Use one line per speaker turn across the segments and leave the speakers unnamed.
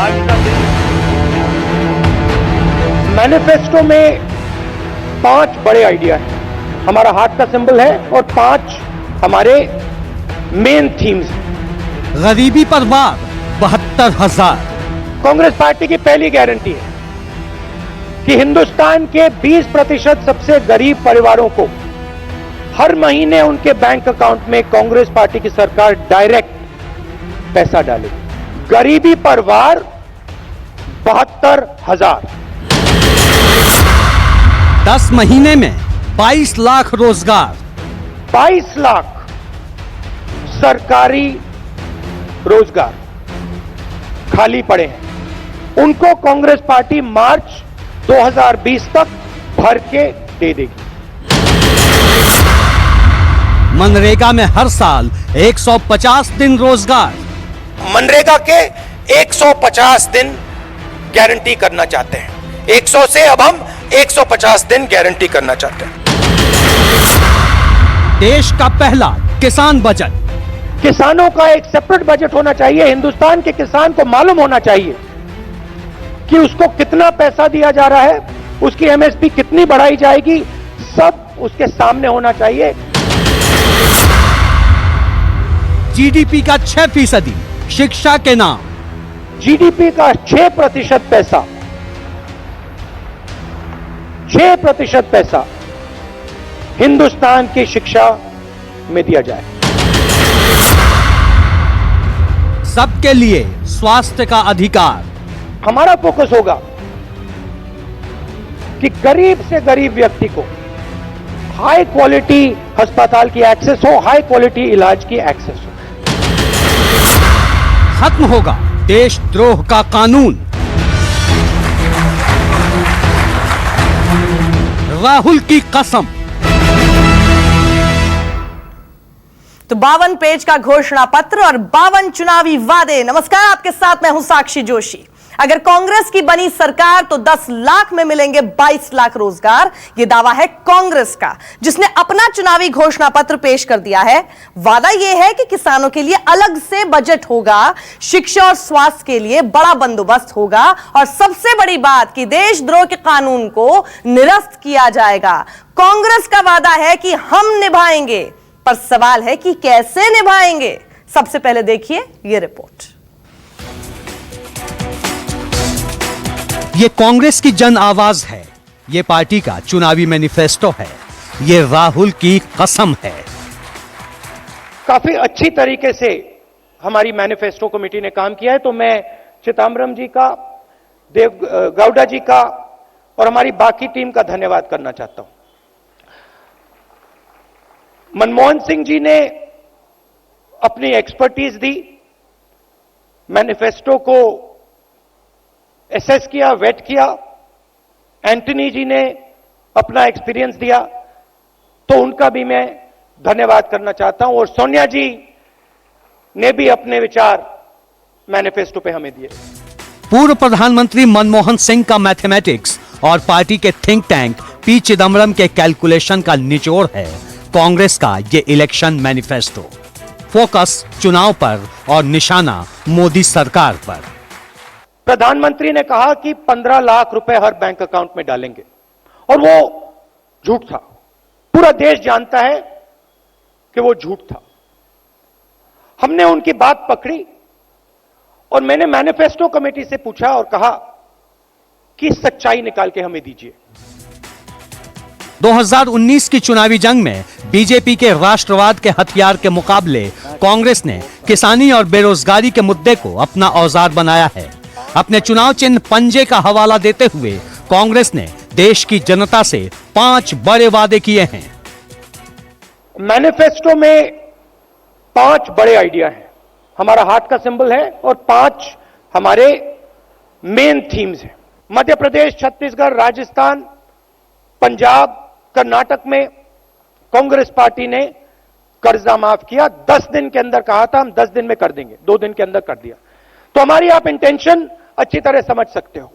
आज का दिन
मैनिफेस्टो में 5 बड़े आइडिया हैं। हमारा हाथ का सिंबल है और 5 हमारे मेन थीम्स हैं।
गरीबी पर वार 72,000।
कांग्रेस पार्टी की पहली गारंटी है कि हिंदुस्तान के 20% सबसे गरीब परिवारों को हर महीने उनके बैंक अकाउंट में कांग्रेस पार्टी की सरकार डायरेक्ट पैसा डालेगी। गरीबी पर वार 72,000।
10 महीने में 22 लाख रोजगार।
22 लाख सरकारी रोजगार खाली पड़े हैं, उनको कांग्रेस पार्टी मार्च 2020 तक भर के दे देगी।
मनरेगा में हर साल 150 दिन रोजगार।
मनरेगा के 150 दिन गारंटी करना चाहते हैं। 100 से अब हम 150 दिन गारंटी करना चाहते हैं।
देश का पहला किसान बजट।
किसानों का एक सेपरेट बजट होना चाहिए। हिंदुस्तान के किसान को मालूम होना चाहिए कि उसको कितना पैसा दिया जा रहा है, उसकी एमएसपी कितनी बढ़ाई जाएगी, सब उसके सामने होना चाहिए।
जीडीपी का 6% शिक्षा के नाम।
जीडीपी का 6% पैसा, 6% पैसा हिंदुस्तान की शिक्षा में दिया जाए।
सबके लिए स्वास्थ्य का अधिकार।
हमारा फोकस होगा कि गरीब से गरीब व्यक्ति को हाई क्वालिटी अस्पताल की एक्सेस हो, हाई क्वालिटी इलाज की एक्सेस हो।
खत्म होगा देशद्रोह का कानून। राहुल की कसम।
तो 52 पेज का घोषणा पत्र और 52 चुनावी वादे। नमस्कार, आपके साथ मैं हूं साक्षी जोशी। अगर कांग्रेस की बनी सरकार तो 10 लाख में मिलेंगे 22 लाख रोजगार। यह दावा है कांग्रेस का, जिसने अपना चुनावी घोषणा पत्र पेश कर दिया है। वादा यह है कि किसानों के लिए अलग से बजट होगा, शिक्षा और स्वास्थ्य के लिए बड़ा बंदोबस्त होगा और सबसे बड़ी बात कि देशद्रोह के कानून को निरस्त किया जाएगा। कांग्रेस का वादा है कि हम निभाएंगे, पर सवाल है कि कैसे निभाएंगे। सबसे पहले देखिए यह रिपोर्ट।
ये कांग्रेस की जन आवाज है, ये पार्टी का चुनावी मैनिफेस्टो है, ये राहुल की कसम है।
काफी अच्छी तरीके से हमारी मैनिफेस्टो कमेटी ने काम किया है, तो मैं चिदम्बरम जी का, देव गौड़ा जी का और हमारी बाकी टीम का धन्यवाद करना चाहता हूं। मनमोहन सिंह जी ने अपनी एक्सपर्टीज दी, मैनिफेस्टो को एसेस किया, वेट किया। एंटनी जी ने अपना एक्सपीरियंस दिया, तो उनका भी मैं धन्यवाद करना चाहता हूं। और सोनिया जी ने भी अपने विचार मैनिफेस्टो पे हमें दिए।
पूर्व प्रधानमंत्री मनमोहन सिंह का मैथमेटिक्स और पार्टी के थिंक टैंक पी चिदम्बरम के कैलकुलेशन का निचोड़ है कांग्रेस का ये इलेक्शन मैनिफेस्टो। फोकस चुनाव पर और निशाना मोदी सरकार पर।
प्रधानमंत्री ने कहा कि 15 लाख रुपए हर बैंक अकाउंट में डालेंगे, और वो झूठ था। पूरा देश जानता है कि वो झूठ था। हमने उनकी बात पकड़ी और मैंने मैनिफेस्टो कमेटी से पूछा और कहा कि सच्चाई निकाल के हमें दीजिए।
2019 की चुनावी जंग में बीजेपी के राष्ट्रवाद के हथियार के मुकाबले कांग्रेस ने किसानी और बेरोजगारी के मुद्दे को अपना औजार बनाया है। अपने चुनाव चिन्ह पंजे का हवाला देते हुए कांग्रेस ने देश की जनता से 5 बड़े वादे किए हैं।
मैनिफेस्टो में 5 बड़े आइडिया हैं। हमारा हाथ का सिंबल है और 5 हमारे मेन थीम्स हैं। मध्य प्रदेश, छत्तीसगढ़, राजस्थान, पंजाब, कर्नाटक में कांग्रेस पार्टी ने कर्जा माफ किया। 10 दिन के अंदर कहा था, हम 10 दिन में कर देंगे, 2 दिन के अंदर कर दिया। तो हमारी आप इंटेंशन अच्छी तरह समझ सकते हो।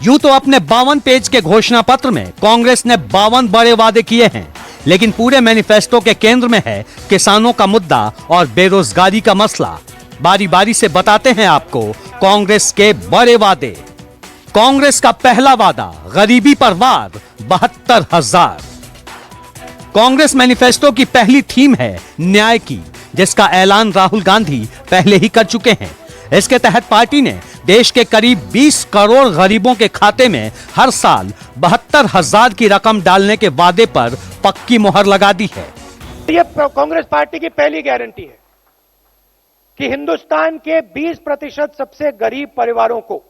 यूं तो अपने 52 पेज के घोषणा पत्र में कांग्रेस ने 52 बड़े वादे किए हैं, लेकिन पूरे मैनिफेस्टो के केंद्र में है किसानों का मुद्दा और बेरोजगारी का मसला। बारी बारी से बताते हैं आपको कांग्रेस के बड़े वादे। कांग्रेस का पहला वादा गरीबी पर वार 72,000। कांग्रेस मैनिफेस्टो की पहली थीम है न्याय की, जिसका ऐलान राहुल गांधी पहले ही कर चुके हैं। इसके तहत पार्टी ने देश के करीब 20 करोड़ गरीबों के खाते में हर साल 72,000 की रकम डालने के वादे पर पक्की मुहर लगा दी है।
ये कांग्रेस पार्टी की पहली गारंटी है कि हिंदुस्तान के 20% सबसे गरीब परिवारों को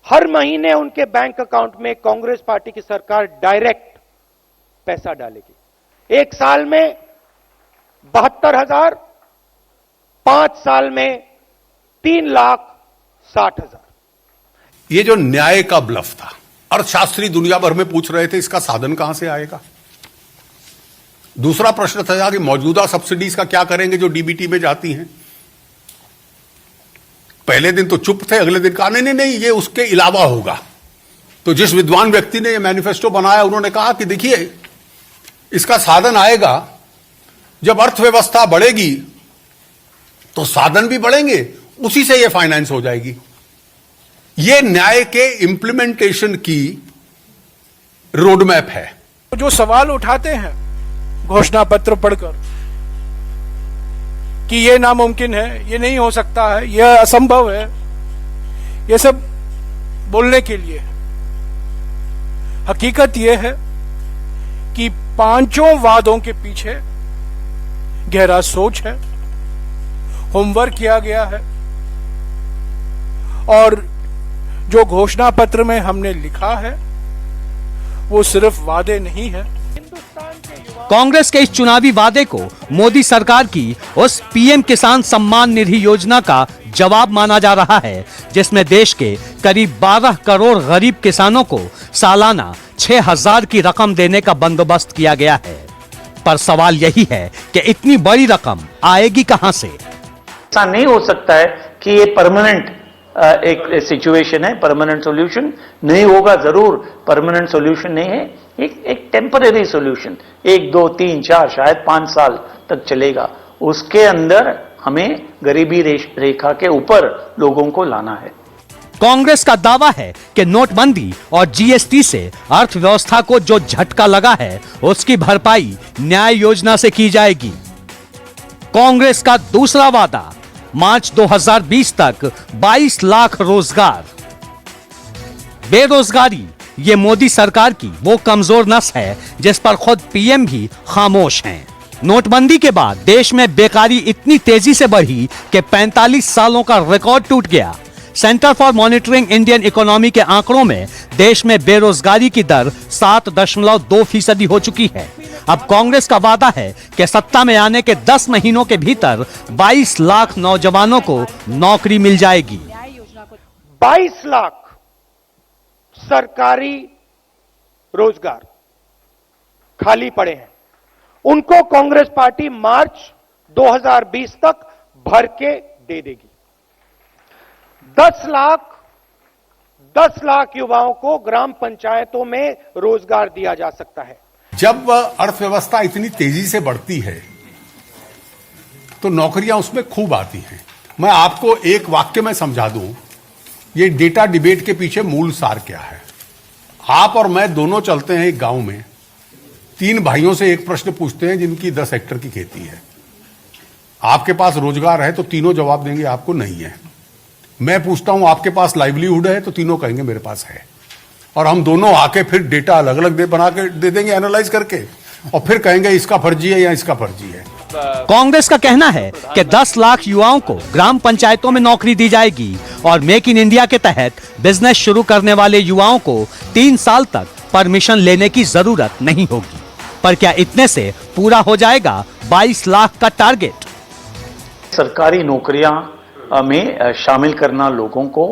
हर महीने उनके बैंक अकाउंट में कांग्रेस पार्टी की सरकार डायरेक्ट पैसा डालेगी। एक साल में 72,000, 5 साल में 3,60,000।
ये जो न्याय का ब्लफ था, अर्थशास्त्री दुनिया भर में पूछ रहे थे इसका साधन कहां से आएगा। दूसरा प्रश्न था कि मौजूदा सब्सिडीज का क्या करेंगे जो डीबीटी में जाती हैं। पहले दिन तो चुप थे, अगले दिन कहा नहीं ये उसके अलावा होगा। तो जिस विद्वान व्यक्ति ने ये मैनिफेस्टो बनाया उन्होंने कहा कि देखिए इसका साधन आएगा जब अर्थव्यवस्था बढ़ेगी तो साधन भी बढ़ेंगे, उसी से ये फाइनेंस हो जाएगी। ये न्याय के इंप्लीमेंटेशन की रोडमैप है।
जो सवाल उठाते हैं घोषणा पत्र पढ़कर कि ये नामुमकिन है, ये नहीं हो सकता है, यह असंभव है, ये सब बोलने के लिए। हकीकत यह है कि पांचों वादों के पीछे गहरा सोच है, होमवर्क किया गया है और जो घोषणा पत्र में हमने लिखा है वो सिर्फ वादे नहीं है।
कांग्रेस के इस चुनावी वादे को मोदी सरकार की उस पीएम किसान सम्मान निधि योजना का जवाब माना जा रहा है, जिसमें देश के करीब 12 करोड़ गरीब किसानों को सालाना 6,000 की रकम देने का बंदोबस्त किया गया है। पर सवाल यही है कि इतनी बड़ी रकम आएगी कहां से।
ऐसा नहीं हो सकता है कि ये परमानेंट एक सिचुएशन है, परमानेंट सॉल्यूशन नहीं होगा। जरूर परमानेंट सॉल्यूशन नहीं है, एक टेम्पररी सॉल्यूशन, 1, 2, 3, 4 शायद 5 साल तक चलेगा। उसके अंदर हमें गरीबी रेखा के ऊपर लोगों को लाना है।
कांग्रेस का दावा है कि नोटबंदी और जीएसटी से अर्थव्यवस्था को जो झटका लगा है उसकी भरपाई न्याय योजना से की जाएगी। कांग्रेस का दूसरा वादा मार्च 2020 तक 22 लाख रोजगार। बेरोजगारी ये मोदी सरकार की वो कमजोर नस है जिस पर खुद पीएम भी खामोश हैं। नोटबंदी के बाद देश में बेकारी इतनी तेजी से बढ़ी कि 45 सालों का रिकॉर्ड टूट गया। Centre for monitoring Indian economy के आंकड़ों में देश में बेरोजगारी की दर 7.2% हो चुकी है। अब कांग्रेस का वादा है कि सत्ता में आने के 10 महीनों के भीतर 22 लाख नौजवानों को नौकरी मिल जाएगी।
22 लाख सरकारी रोजगार खाली पड़े हैं, उनको कांग्रेस पार्टी मार्च 2020 तक भर के दे देगी। 10 लाख युवाओं को ग्राम पंचायतों में रोजगार दिया जा सकता है।
जब अर्थव्यवस्था इतनी तेजी से बढ़ती है तो नौकरियां उसमें खूब आती हैं। मैं आपको एक वाक्य में समझा दूं, ये डेटा डिबेट के पीछे मूल सार क्या है। आप और मैं दोनों चलते हैं एक गांव में, 3 भाइयों से एक प्रश्न पूछते हैं जिनकी 10 हेक्टेयर की खेती है। आपके पास रोजगार है तो तीनों जवाब देंगे आपको नहीं है। मैं पूछता हूं आपके पास लाइवलीहुड है तो तीनों कहेंगे मेरे पास है। और हम दोनों आके फिर डेटा अलग अलग बना के दे देंगे एनालाइज करके, और फिर कहेंगे इसका फर्जी है या इसका फर्जी है।
कांग्रेस का कहना है कि 10 लाख युवाओं को ग्राम पंचायतों में नौकरी दी जाएगी और मेक इन इंडिया के तहत बिजनेस शुरू करने वाले युवाओं को 3 साल तक परमिशन लेने की जरूरत नहीं होगी। पर क्या इतने से पूरा हो जाएगा 22 लाख का टारगेट?
सरकारी नौकरियां में शामिल करना लोगों को,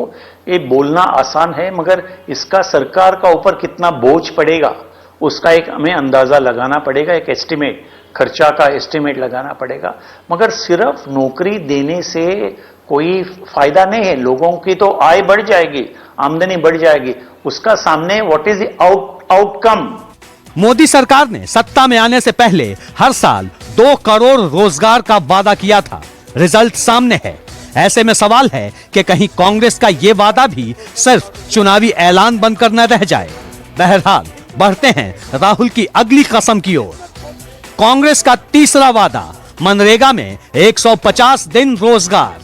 ये बोलना आसान है, मगर इसका सरकार का ऊपर कितना बोझ पड़ेगा उसका एक हमें अंदाजा लगाना पड़ेगा, एक एस्टिमेट, खर्चा का एस्टिमेट लगाना पड़ेगा। मगर सिर्फ नौकरी देने से कोई फायदा नहीं है। लोगों की तो आय बढ़ जाएगी, आमदनी बढ़ जाएगी, उसका सामने what is the outcome.
Modi सरकार ने सत्ता में आने से पहले हर साल 2 करोड़ रोजगार का वादा किया था। रिजल्ट सामने है। ऐसे में सवाल है कि कहीं कांग्रेस का ये वादा भी सिर्फ चुनावी ऐलान बनकर न रह जाए। बहरहाल बढ़ते हैं राहुल की अगली कसम की ओर। कांग्रेस का तीसरा वादा, मनरेगा में 150 दिन रोजगार।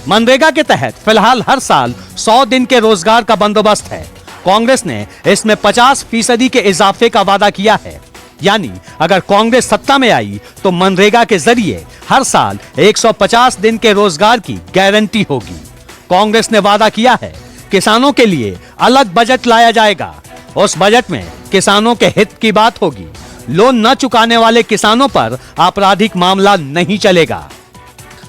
मनरेगा के तहत फिलहाल हर साल 100 दिन के रोजगार का बंदोबस्त है। कांग्रेस ने इसमें 50% के इजाफे का वादा किया है। यानी अगर कांग्रेस सत्ता में आई तो मनरेगा के जरिए हर साल 150 दिन के रोजगार की गारंटी होगी। कांग्रेस ने वादा किया है किसानों के लिए अलग बजट लाया जाएगा। उस बजट में किसानों के हित की बात होगी। लोन न चुकाने वाले किसानों पर आपराधिक मामला नहीं चलेगा।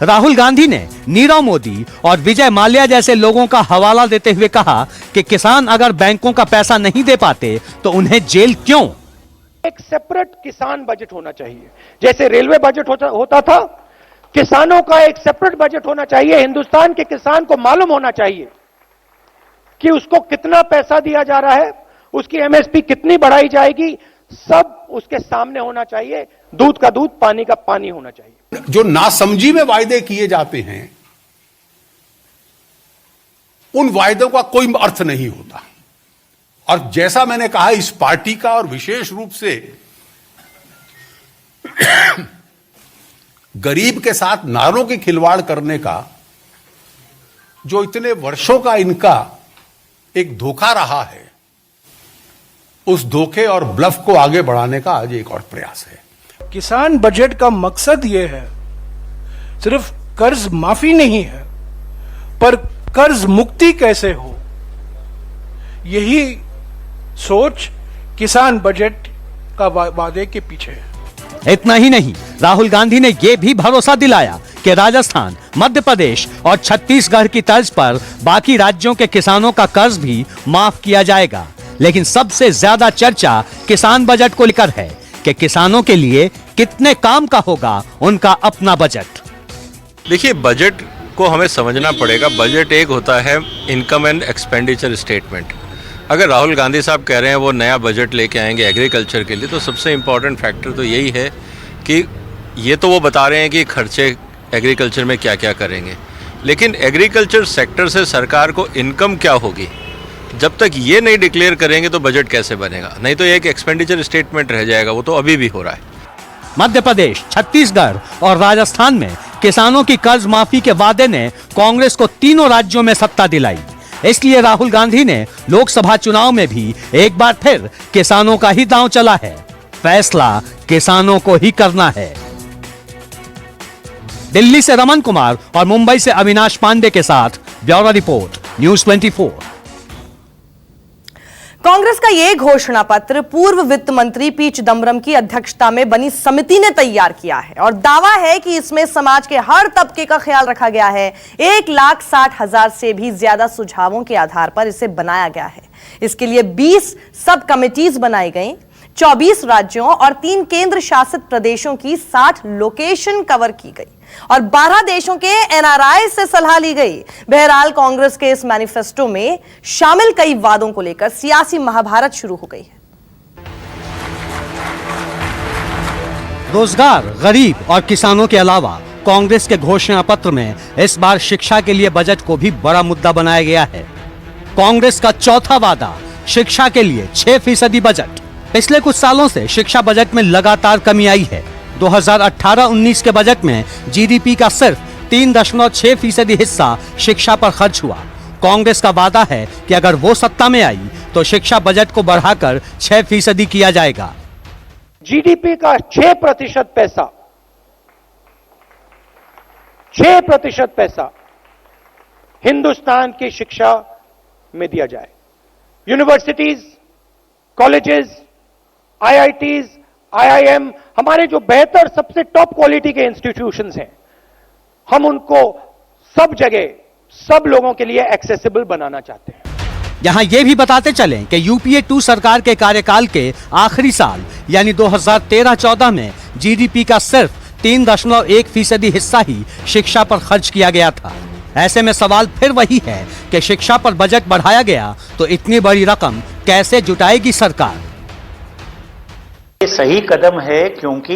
राहुल गांधी ने नीरव मोदी और विजय माल्या जैसे लोगों का हवाला देते हुए कहा कि किसान अगर बैंकों का पैसा नहीं दे पाते तो उन्हें जेल क्यों।
एक सेपरेट किसान बजट होना चाहिए, जैसे रेलवे बजट होता था। किसानों का एक सेपरेट बजट होना चाहिए। हिंदुस्तान के किसान को मालूम होना चाहिए कि उसको कितना पैसा दिया जा रहा है, उसकी एमएसपी कितनी बढ़ाई जाएगी, सब उसके सामने होना चाहिए। दूध का दूध, पानी का पानी होना चाहिए।
जो नासमझी में वायदे किए जाते हैं उन वायदों का कोई अर्थ नहीं होता। और जैसा मैंने कहा, इस पार्टी का और विशेष रूप से गरीब के साथ नारों की खिलवाड़ करने का जो इतने वर्षों का इनका एक धोखा रहा है, उस धोखे और ब्लफ को आगे बढ़ाने का आज एक और प्रयास है।
किसान बजट का मकसद यह है, सिर्फ कर्ज माफी नहीं है, पर कर्ज मुक्ति कैसे हो, यही सोच किसान बजट का वादे के पीछे है।
इतना ही नहीं, राहुल गांधी ने यह भी भरोसा दिलाया कि राजस्थान, मध्य प्रदेश और छत्तीसगढ़ की तर्ज पर बाकी राज्यों के किसानों का कर्ज भी माफ किया जाएगा। लेकिन सबसे ज्यादा चर्चा किसान बजट को लेकर है कि किसानों के लिए कितने काम का होगा उनका अपना बजट।
देखिए, बजट को हमें समझना पड़ेगा। बजट एक होता है इनकम एंड एक्सपेंडिचर स्टेटमेंट। अगर राहुल गांधी साहब कह रहे हैं वो नया बजट लेके आएंगे एग्रीकल्चर के लिए, तो सबसे इम्पॉर्टेंट फैक्टर तो यही है कि ये तो वो बता रहे हैं कि खर्चे एग्रीकल्चर में क्या क्या करेंगे, लेकिन एग्रीकल्चर सेक्टर से सरकार को इनकम क्या होगी, जब तक ये नहीं डिक्लेयर करेंगे तो बजट कैसे बनेगा। नहीं तो एक एक्सपेंडिचर स्टेटमेंट रह जाएगा, वो तो अभी भी हो रहा है।
मध्य प्रदेश, छत्तीसगढ़ और राजस्थान में किसानों की कर्ज माफी के वादे ने कांग्रेस को तीनों राज्यों में सत्ता दिलाई। इसलिए राहुल गांधी ने लोकसभा चुनाव में भी एक बार फिर किसानों का ही दांव चला है। फैसला किसानों को ही करना है। दिल्ली से रमन कुमार और मुंबई से अविनाश पांडे के साथ ब्यूरो रिपोर्ट, न्यूज़ 24।
कांग्रेस का यह घोषणा पत्र पूर्व वित्त मंत्री पी चिदम्बरम की अध्यक्षता में बनी समिति ने तैयार किया है और दावा है कि इसमें समाज के हर तबके का ख्याल रखा गया है। 1,60,000 से भी ज्यादा सुझावों के आधार पर इसे बनाया गया है। इसके लिए 20 सब कमिटीज बनाई गई। 24 राज्यों और 3 केंद्र शासित प्रदेशों की 60 लोकेशन कवर की गई और 12 देशों के एनआरआई से सलाह ली गई। बहरहाल कांग्रेस के इस मैनिफेस्टो में शामिल कई वादों को लेकर सियासी महाभारत शुरू हो गई है।
रोजगार, गरीब और किसानों के अलावा कांग्रेस के घोषणा पत्र में इस बार शिक्षा के लिए बजट को भी बड़ा मुद्दा बनाया गया है। कांग्रेस का चौथा वादा, शिक्षा के लिए 6% बजट। पिछले कुछ सालों से शिक्षा बजट में लगातार कमी आई है। 2018-19 के बजट में जीडीपी का सिर्फ 3.6% हिस्सा शिक्षा पर खर्च हुआ। कांग्रेस का वादा है कि अगर वो सत्ता में आई तो शिक्षा बजट को बढ़ाकर 6% किया जाएगा।
जीडीपी का 6% पैसा, 6% पैसा हिंदुस्तान की शिक्षा में दिया जाए। यूनिवर्सिटीज, कॉलेजेस, आईआईटीज, आईआईएम, हमारे जो बेहतर सबसे टॉप क्वालिटी के इंस्टीट्यूशंस हैं, हम उनको सब जगह सब लोगों के लिए एक्सेसिबल बनाना चाहते हैं।
यहाँ ये भी बताते चलें कि यूपीए 2 सरकार के कार्यकाल के आखिरी साल यानी 2013-14 में जीडीपी का सिर्फ 3.1% हिस्सा ही शिक्षा पर खर्च किया गया था। ऐसे में सवाल फिर वही है कि शिक्षा पर बजट बढ़ाया गया तो इतनी बड़ी रकम कैसे जुटाएगी सरकार।
ये सही कदम है, क्योंकि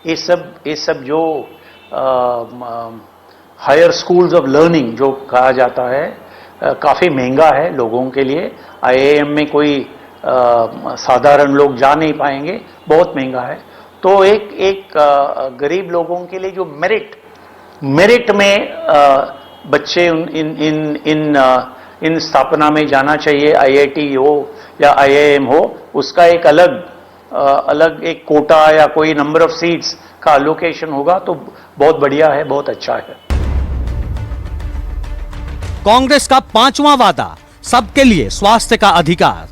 ये सब जो हायर स्कूल्स ऑफ लर्निंग जो कहा जाता है काफ़ी महंगा है लोगों के लिए। आईआईएम में कोई साधारण लोग जा नहीं पाएंगे, बहुत महंगा है। तो एक गरीब लोगों के लिए जो मेरिट में बच्चे इन स्थापना में जाना चाहिए, आईआईटी हो या आईआईएम हो, उसका एक अलग एक कोटा या कोई नंबर ऑफ सीट्स का एलोकेशन होगा तो बहुत बढ़िया है, बहुत अच्छा है।
कांग्रेस का 5वां वादा, सबके लिए स्वास्थ्य का अधिकार।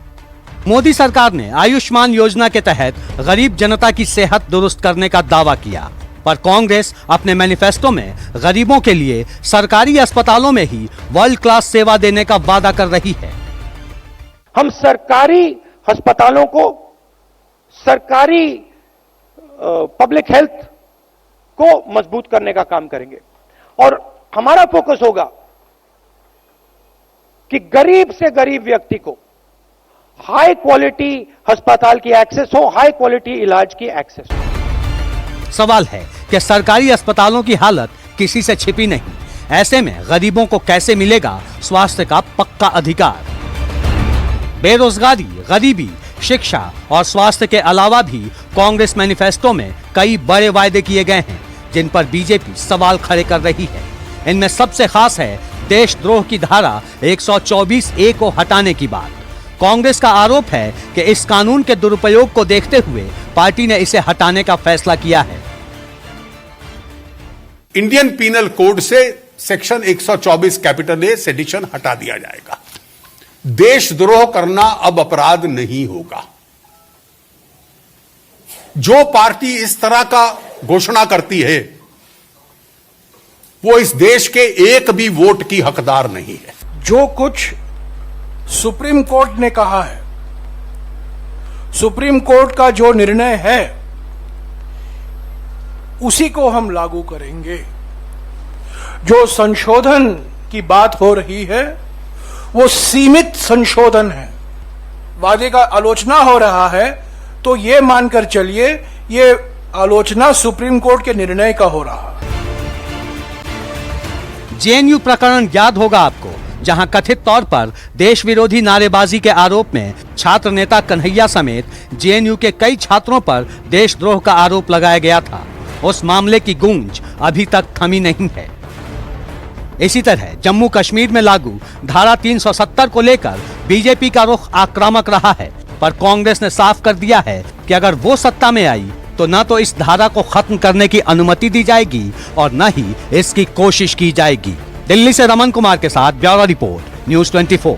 मोदी सरकार ने आयुष्मान योजना के तहत गरीब जनता की सेहत दुरुस्त करने का दावा किया, पर कांग्रेस अपने मैनिफेस्टो में गरीबों के लिए सरकारी अस्पतालों में ही वर्ल्ड क्लास सेवा देने का वादा कर रही है।
हम सरकारी अस्पतालों को, सरकारी पब्लिक हेल्थ को मजबूत करने का काम करेंगे और हमारा फोकस होगा कि गरीब से गरीब व्यक्ति को हाई क्वालिटी अस्पताल की एक्सेस हो, हाई क्वालिटी इलाज की एक्सेस हो।
सवाल है कि सरकारी अस्पतालों की हालत किसी से छिपी नहीं, ऐसे में गरीबों को कैसे मिलेगा स्वास्थ्य का पक्का अधिकार? बेरोजगारी, गरीबी, शिक्षा और स्वास्थ्य के अलावा भी कांग्रेस मैनिफेस्टो में कई बड़े वायदे किए गए हैं जिन पर बीजेपी सवाल खड़े कर रही है। इनमें सबसे खास है देशद्रोह की धारा 124A को हटाने की बात। कांग्रेस का आरोप है कि इस कानून के दुरुपयोग को देखते हुए पार्टी ने इसे हटाने का फैसला किया है।
इंडियन पीनल कोड से सेक्शन 124 कैपिटल ए सेडिशन हटा दिया जाएगा। देशद्रोह करना अब अपराध नहीं होगा। जो पार्टी इस तरह का घोषणा करती है वो इस देश के एक भी वोट की हकदार नहीं है।
जो कुछ सुप्रीम कोर्ट ने कहा है, सुप्रीम कोर्ट का जो निर्णय है उसी को हम लागू करेंगे। जो संशोधन की बात हो रही है वो सीमित संशोधन है। वादे का आलोचना हो रहा है तो ये मानकर चलिए ये आलोचना सुप्रीम कोर्ट के निर्णय का हो रहा है।
जेएनयू प्रकरण याद होगा आपको, जहां कथित तौर पर देश विरोधी नारेबाजी के आरोप में छात्र नेता कन्हैया समेत जेएनयू के कई छात्रों पर देशद्रोह का आरोप लगाया गया था। उस मामले की गूंज अभी तक थमी नहीं है। इसी तरह जम्मू कश्मीर में लागू धारा 370 को लेकर बीजेपी का रुख आक्रामक रहा है, पर कांग्रेस ने साफ कर दिया है कि अगर वो सत्ता में आई तो न तो इस धारा को खत्म करने की अनुमति दी जाएगी और न ही इसकी कोशिश की जाएगी। दिल्ली से रमन कुमार के साथ ब्यूरो रिपोर्ट, न्यूज़ 24।